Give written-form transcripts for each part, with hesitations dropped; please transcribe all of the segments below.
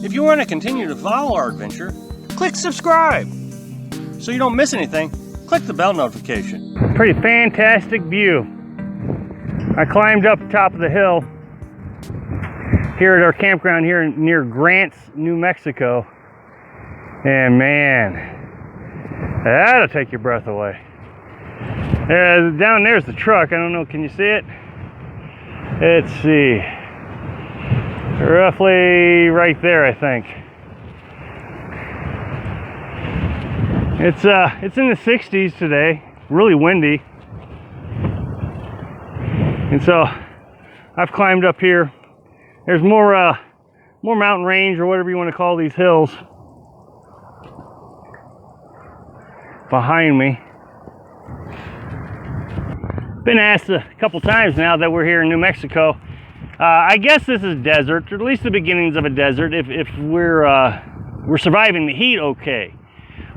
If you want to continue to follow our adventure, click subscribe. So you don't miss anything, click the bell notification. Pretty fantastic view. I climbed up top of the hill here at our campground here near Grants, New Mexico. And man, that'll take your breath away. Down there's the truck. I don't know, can you see it? Let's see. Roughly right there, I think. It's in the 60s today, really windy. And so I've climbed up here. There's more mountain range or whatever you want to call these hills behind me. Been asked a couple times now that we're here in New Mexico. I guess this is desert, or at least the beginnings of a desert, if we're surviving the heat okay.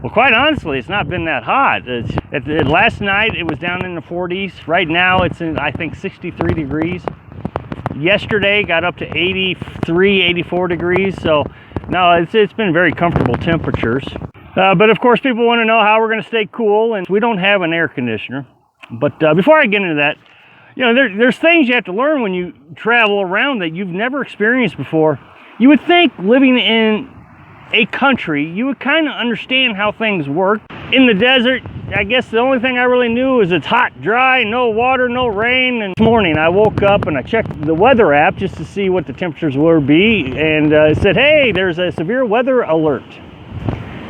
Well, quite honestly, it's not been that hot. Last night it was down in the 40s. Right now it's in, I think, 63 degrees. Yesterday got up to 83, 84 degrees. So no, it's been very comfortable temperatures. But of course, people want to know how we're going to stay cool, and we don't have an air conditioner. But before I get into that, you know, there's things you have to learn when you travel around that you've never experienced before. You would think living in a country, you would kind of understand how things work. In the desert, I guess the only thing I really knew is it's hot, dry, no water, no rain. And this morning I woke up and I checked the weather app just to see what the temperatures would be, and it said, hey, there's a severe weather alert.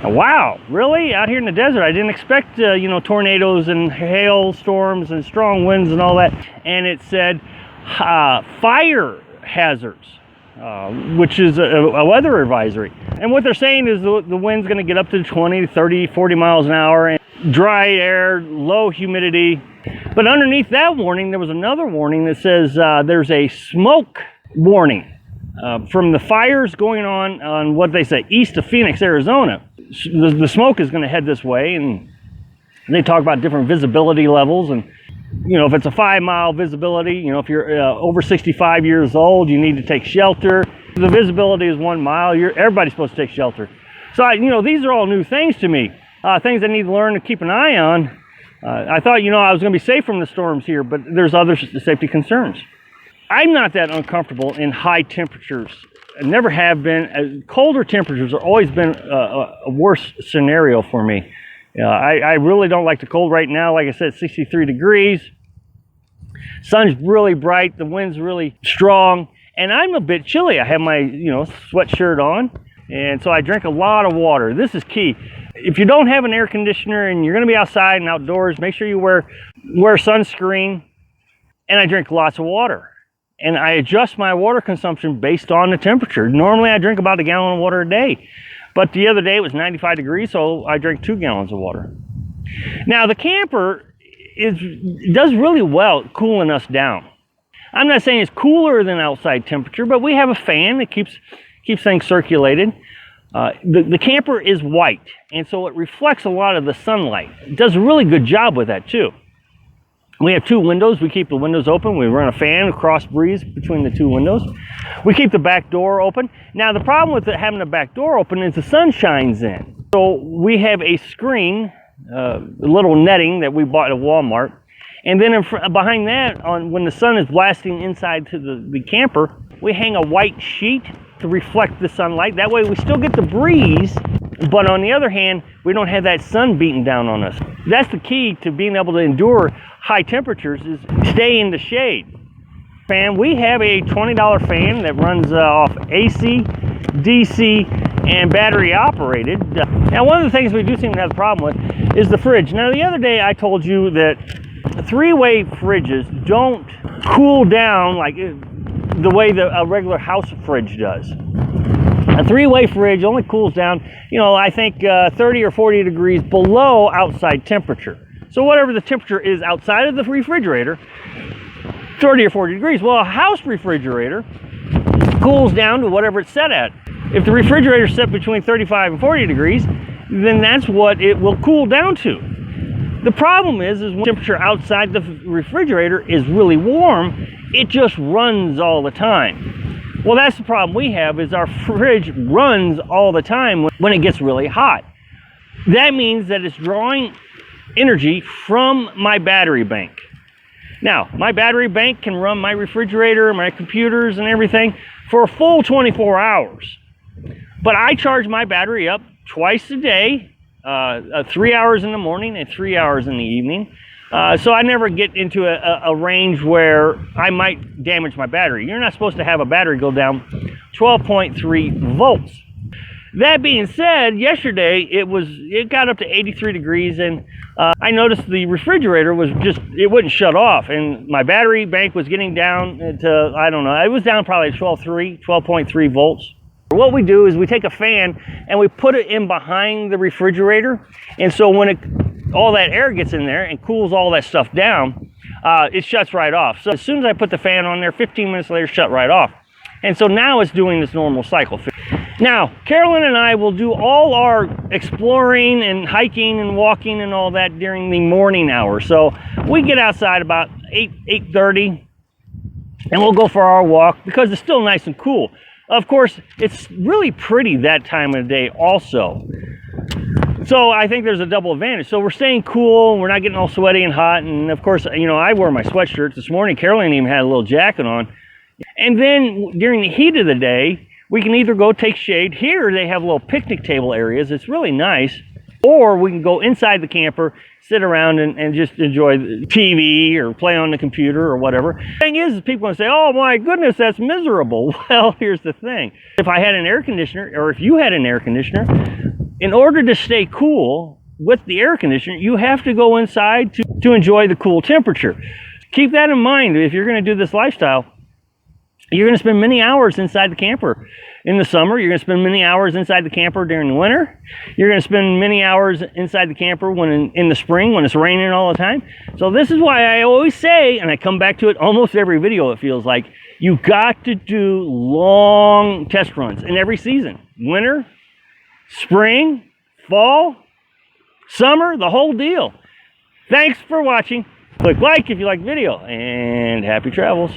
Wow, really? Out here in the desert, I didn't expect, tornadoes and hailstorms and strong winds and all that. And it said fire hazards, which is a weather advisory. And what they're saying is the wind's going to get up to 20, 30, 40 miles an hour, and dry air, low humidity. But underneath that warning, there was another warning that says there's a smoke warning from the fires going on what they say, east of Phoenix, Arizona. The smoke is going to head this way, and they talk about different visibility levels. And if it's a 5-mile visibility, if you're over 65 years old, you need to take shelter. The visibility is 1 mile. Everybody's supposed to take shelter. So these are all new things to me, things I need to learn to keep an eye on. I thought I was going to be safe from the storms here, but there's other safety concerns. I'm not that uncomfortable in high temperatures. I never have been. Colder temperatures have always been a worse scenario for me. I really don't like the cold right now. Like I said, 63 degrees. Sun's really bright. The wind's really strong. And I'm a bit chilly. I have my sweatshirt on. And so I drink a lot of water. This is key. If you don't have an air conditioner and you're going to be outside and outdoors, make sure you wear sunscreen. And I drink lots of water. And I adjust my water consumption based on the temperature. Normally I drink about a gallon of water a day. But the other day it was 95 degrees, so I drank 2 gallons of water. Now the camper does really well at cooling us down. I'm not saying it's cooler than outside temperature, but we have a fan that keeps things circulated. The camper is white, and so it reflects a lot of the sunlight. It does a really good job with that too. We have 2 windows. We keep the windows open. We run a fan, a cross breeze between the 2 windows. We keep the back door open. Now, the problem with having the back door open is the sun shines in. So we have a screen, a little netting that we bought at Walmart. And then behind that, when the sun is blasting inside to the camper, we hang a white sheet to reflect the sunlight. That way we still get the breeze, but on the other hand, we don't have that sun beating down on us. That's the key to being able to endure high temperatures, is stay in the shade. Fan, we have a $20 fan that runs off AC, DC, and battery operated. Now, one of the things we do seem to have a problem with is the fridge. Now, the other day I told you that 3-way fridges don't cool down like the way a regular house fridge does. A 3-way fridge only cools down, I think 30 or 40 degrees below outside temperature. So whatever the temperature is outside of the refrigerator, 30 or 40 degrees. Well, a house refrigerator cools down to whatever it's set at. If the refrigerator is set between 35 and 40 degrees, then that's what it will cool down to. The problem is when the temperature outside the refrigerator is really warm, it just runs all the time. Well, that's the problem we have, is our fridge runs all the time when it gets really hot. That means that it's drawing energy from my battery bank. Now, my battery bank can run my refrigerator, my computers and everything for a full 24 hours. But I charge my battery up twice a day, 3 hours in the morning and 3 hours in the evening. So I never get into a range where I might damage my battery. You're not supposed to have a battery go down 12.3 volts. That being said, yesterday it got up to 83 degrees, and I noticed the refrigerator it wouldn't shut off, and my battery bank was getting down to, I don't know, it was down probably 12.3 volts. What we do is we take a fan and we put it in behind the refrigerator, and so when all that air gets in there and cools all that stuff down, it shuts right off. So as soon as I put the fan on there, 15 minutes later, shut right off. And so now it's doing this normal cycle. Now, Carolyn and I will do all our exploring and hiking and walking and all that during the morning hours. So we get outside about 8:30, and we'll go for our walk because it's still nice and cool. Of course, it's really pretty that time of the day also. So I think there's a double advantage. So we're staying cool, we're not getting all sweaty and hot, and of course, you know, I wear my sweatshirt. This morning, Carolyn even had a little jacket on. And then during the heat of the day, we can either go take shade. Here they have little picnic table areas. It's really nice. Or we can go inside the camper, sit around and just enjoy the TV or play on the computer or whatever. The thing is people want to say, oh my goodness, that's miserable. Well, here's the thing. If I had an air conditioner, or if you had an air conditioner, in order to stay cool with the air conditioner, you have to go inside to enjoy the cool temperature. Keep that in mind if you're going to do this lifestyle. You're going to spend many hours inside the camper in the summer. You're going to spend many hours inside the camper during the winter. You're going to spend many hours inside the camper when in the spring when it's raining all the time. So this is why I always say, and I come back to it almost every video, it feels like, you got to do long test runs in every season. Winter, spring, fall, summer, the whole deal. Thanks for watching. Click like if you like the video, and happy travels.